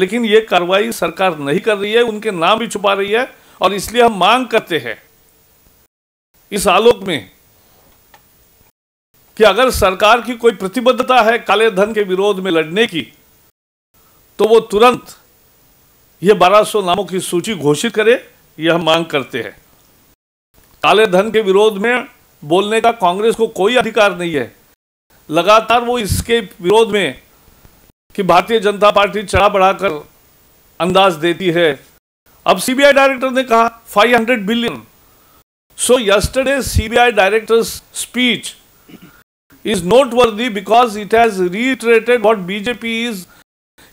लेकिन ये कार्रवाई सरकार नहीं कर रही है, उनके नाम भी छुपा रही है। और इसलिए हम मांग करते हैं इस आलोक में कि अगर सरकार की कोई प्रतिबद्धता है काले धन के विरोध में लड़ने की, तो वो तुरंत ये 1200 नामों की सूची घोषित करे। यह हम मांग करते हैं। काले धन के विरोध में बोलने का कांग्रेस को कोई अधिकार नहीं है। लगातार वो इसके विरोध में कि भारतीय जनता पार्टी चढ़ा बढ़ाकर अंदाज देती है। अब सीबीआई डायरेक्टर ने कहा 500 billion. So yesterday CBI directors speech is noteworthy because it has reiterated what BJP is,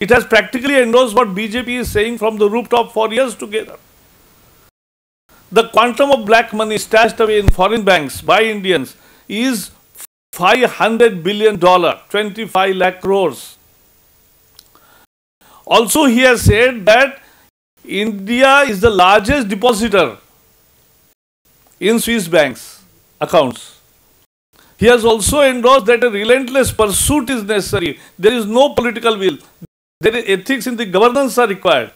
it has practically endorsed what BJP is saying from the rooftop for years together. The quantum of black money stashed away in foreign banks by Indians is $500 billion, 25 lakh crores. Also, he has said that India is the largest depositor in Swiss banks accounts. He has also endorsed that a relentless pursuit is necessary. There is no political will. There is ethics in the governance are required.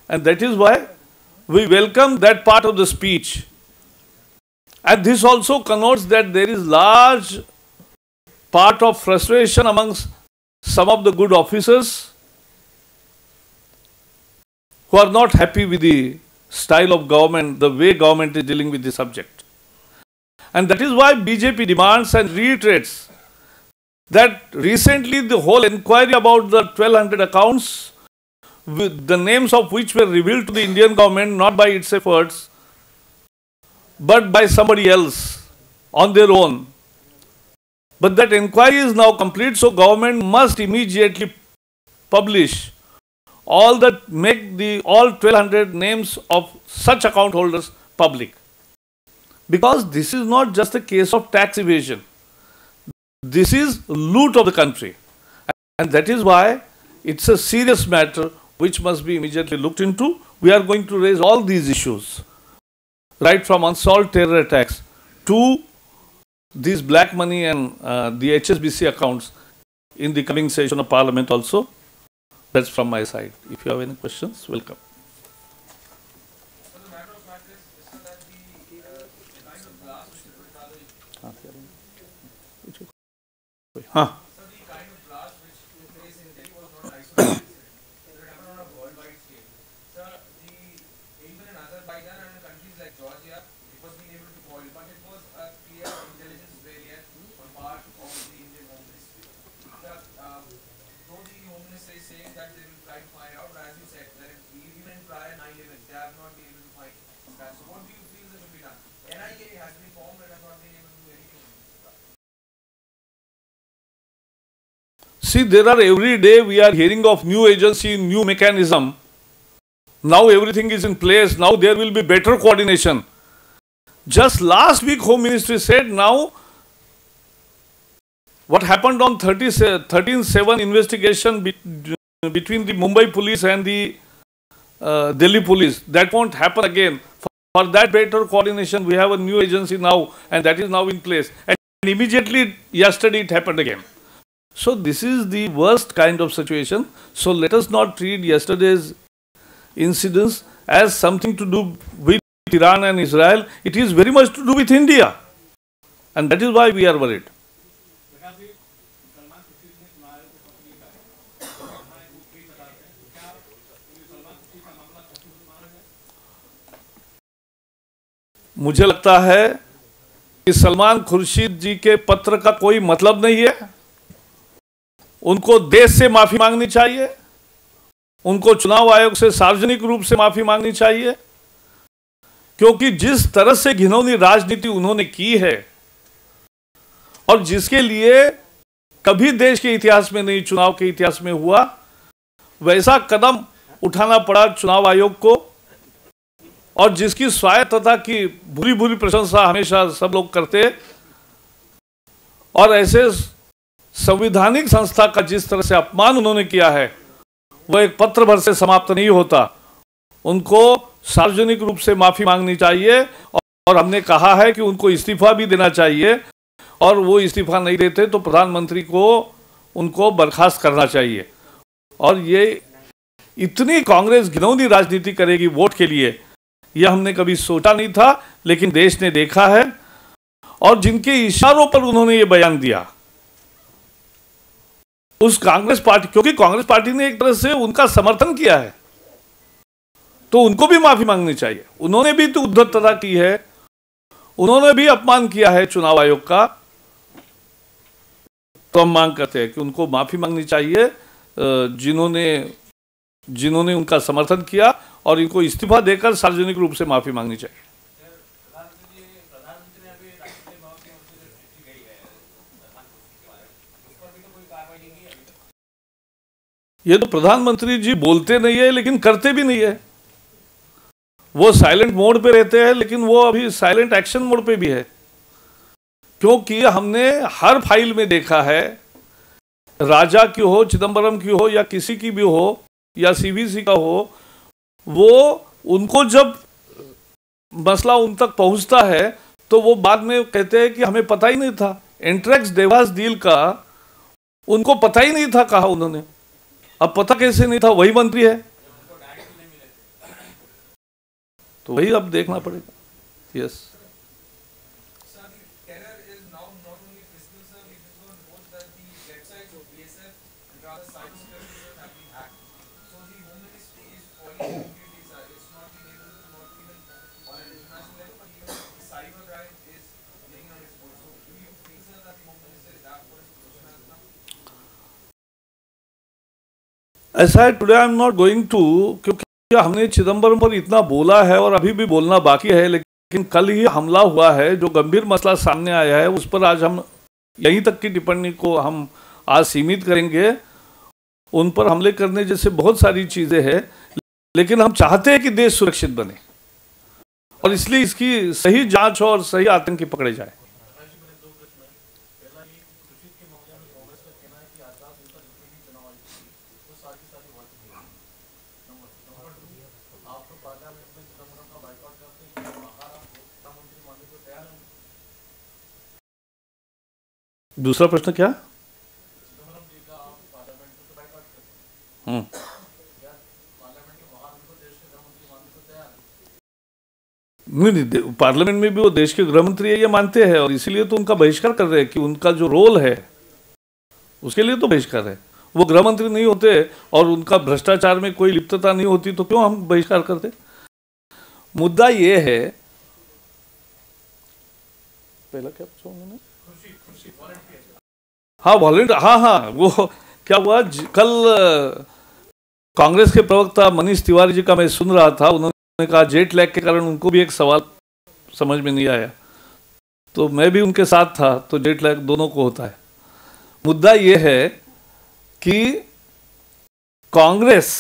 And that is why we welcome that part of the speech. And this also connotes that there is large part of frustration amongst some of the good officers who are not happy with the style of government, the way government is dealing with the subject. And that is why BJP demands and reiterates that recently the whole inquiry about the 1200 accounts, with the names of which were revealed to the Indian government not by its efforts, but by somebody else on their own. But that inquiry is now complete, so government must immediately publish all 1200 names of such account holders public. Because this is not just a case of tax evasion. This is loot of the country. And that is why it's a serious matter which must be immediately looked into. We are going to raise all these issues, right from unsolved terror attacks to these black money and the HSBC accounts in the coming session of Parliament also. That's from my side. If you have any questions, welcome. Huh. So the kind of blast which took place in Delhi was not isolated. It happened on a worldwide scale. So even in Azerbaijan and in countries like Georgia, it was being able to foil, but it was a clear intelligence failure on part of the Indian Home Ministry. Though the Home Ministry is saying that they will try to find out, but as you said, that even in prior 9/11, they have not been able to find that. So what do you feel that should be done? NIA has been formed and has not been able to do anything. See, there are every day we are hearing of new agency, new mechanism. Now everything is in place. Now there will be better coordination. Just last week, Home Ministry said now what happened on 13/7 investigation between the Mumbai police and the Delhi police, that won't happen again. For that better coordination, we have a new agency now, and that is now in place. And immediately yesterday it happened again. So this is the worst kind of situation. So let us not treat yesterday's incidents as something to do with Iran and Israel. It is very much to do with India. And that is why we are worried. मुझे लगता है कि सलमान खुर्शीद जी के पत्र का कोई मतलब नहीं है। उनको देश से माफी मांगनी चाहिए, उनको चुनाव आयोग से सार्वजनिक रूप से माफी मांगनी चाहिए, क्योंकि जिस तरह से घिनौनी राजनीति उन्होंने की है और जिसके लिए कभी देश के इतिहास में नहीं, चुनाव के इतिहास में हुआ, वैसा कदम उठाना पड़ा चुनाव आयोग को, और जिसकी स्वायत्तता की बुरी बुरी प्रशंसा हमेशा सब लोग करते, और ऐसे संवैधानिक संस्था का जिस तरह से अपमान उन्होंने किया है, वह एक पत्र भर से समाप्त नहीं होता। उनको सार्वजनिक रूप से माफी मांगनी चाहिए, और हमने कहा है कि उनको इस्तीफा भी देना चाहिए, और वो इस्तीफा नहीं देते तो प्रधानमंत्री को उनको बर्खास्त करना चाहिए। और ये इतनी कांग्रेस घिनौनी राजनीति करेगी वोट के लिए, यह हमने कभी सोचा नहीं था, लेकिन देश ने देखा है। और जिनके इशारों पर उन्होंने ये बयान दिया, उस कांग्रेस पार्टी, क्योंकि कांग्रेस पार्टी ने एक तरह से उनका समर्थन किया है, तो उनको भी माफी मांगनी चाहिए। उन्होंने भी तो उद्धतता की है, उन्होंने भी अपमान किया है चुनाव आयोग का। तो हम मांग करते हैं कि उनको माफी मांगनी चाहिए, जिन्होंने उनका समर्थन किया, और इनको इस्तीफा देकर सार्वजनिक रूप से माफी मांगनी चाहिए। ये तो प्रधानमंत्री जी बोलते नहीं है लेकिन करते भी नहीं है। वो साइलेंट मोड पे रहते हैं, लेकिन वो अभी साइलेंट एक्शन मोड पे भी है, क्योंकि हमने हर फाइल में देखा है, राजा की हो, चिदंबरम की हो, या किसी की भी हो, या सीवीसी का हो, वो उनको जब मसला उन तक पहुंचता है तो वो बाद में कहते हैं कि हमें पता ही नहीं था। एंट्रैक्स देवास डील का उनको पता ही नहीं था, कहा उन्होंने। अब पता कैसे नहीं था, वही मंत्री है, तो वही अब देखना पड़ेगा। यस, ऐसा है, today I am not going to, क्योंकि हमने चिदंबरम पर इतना बोला है और अभी भी बोलना बाकी है, लेकिन कल ही हमला हुआ है, जो गंभीर मसला सामने आया है, उस पर आज हम यहीं तक की टिप्पणी को हम आज सीमित करेंगे। उन पर हमले करने जैसे बहुत सारी चीजें हैं, लेकिन हम चाहते हैं कि देश सुरक्षित बने, और इसलिए इसकी सही जांच और सही आतंकी पकड़े जाए। दूसरा प्रश्न क्या? नहीं, पार्लियामेंट में भी वो देश के गृह मंत्री है, ये मानते हैं, और इसीलिए तो उनका बहिष्कार कर रहे हैं कि उनका जो रोल है उसके लिए तो बहिष्कार है। वो गृह मंत्री नहीं होते और उनका भ्रष्टाचार में कोई लिप्तता नहीं होती तो क्यों हम बहिष्कार करते? मुद्दा ये है, पहला क्या पूछा उन्होंने? हाँ, वॉलंटियर, हाँ, वो क्या हुआ, कल कांग्रेस के प्रवक्ता मनीष तिवारी जी का मैं सुन रहा था, उन्होंने कहा जेट लैग के कारण उनको भी एक सवाल समझ में नहीं आया, तो मैं भी उनके साथ था, तो जेट लैग दोनों को होता है। मुद्दा ये है कि कांग्रेस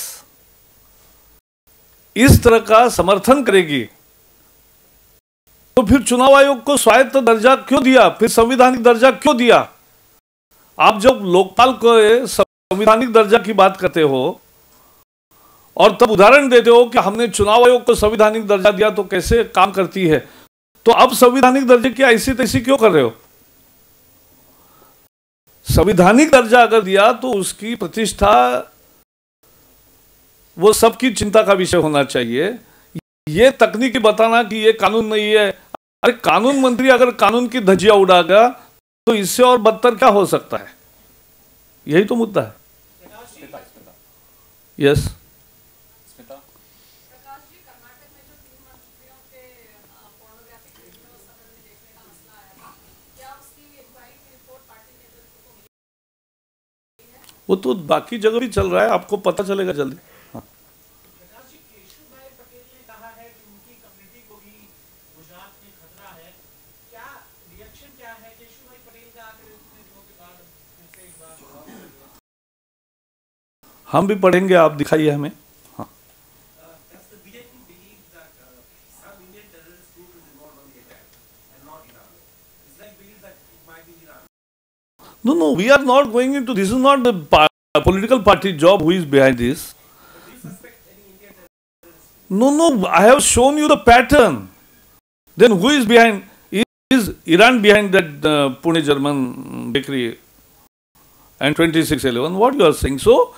इस तरह का समर्थन करेगी तो फिर चुनाव आयोग को स्वायत्त दर्जा क्यों दिया, फिर संवैधानिक दर्जा क्यों दिया? आप जब लोकपाल को संवैधानिक दर्जा की बात करते हो और तब उदाहरण देते हो कि हमने चुनाव आयोग को संवैधानिक दर्जा दिया तो कैसे काम करती है, तो अब संवैधानिक दर्जे की ऐसी तैसी क्यों कर रहे हो? संवैधानिक दर्जा अगर दिया तो उसकी प्रतिष्ठा वो सबकी चिंता का विषय होना चाहिए। ये तकनीकी बताना कि ये कानून नहीं है, अरे कानून मंत्री अगर कानून की धज्जियां उड़ाएगा तो इससे और बदतर क्या हो सकता है? यही तो मुद्दा है। यस, वो तो बाकी जगह भी चल रहा है, आपको पता चलेगा जल्दी। हाँ। हम भी पढ़ेंगे, आप दिखाइए हमें। हाँ। No, we are not going into this. Is not the political party job who is behind this. No, I have shown you the pattern. Then who is behind? Is Iran behind that Pune German bakery and 2611? What you are saying? So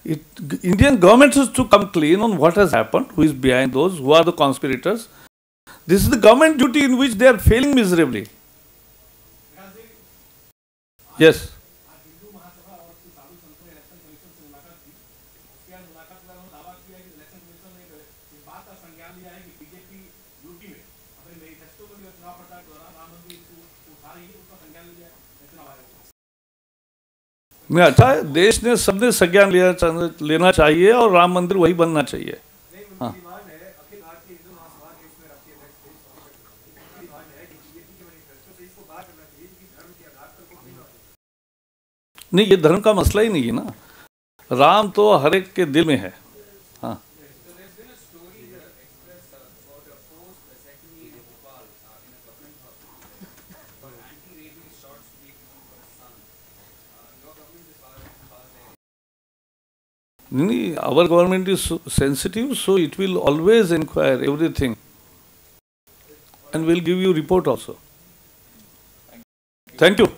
Indian government is to come clean on what has happened, who is behind those, who are the conspirators. This is the government duty in which they are failing miserably. Yes. मैं अच्छा है, देश ने सबने संज्ञान लेना चाहिए और राम मंदिर वही बनना चाहिए. हाँ. नहीं, ये धर्म का मसला ही नहीं है ना. राम तो हर एक के दिल में है. हाँ. Our government is sensitive, so it will always inquire everything and will give you report also. Thank you.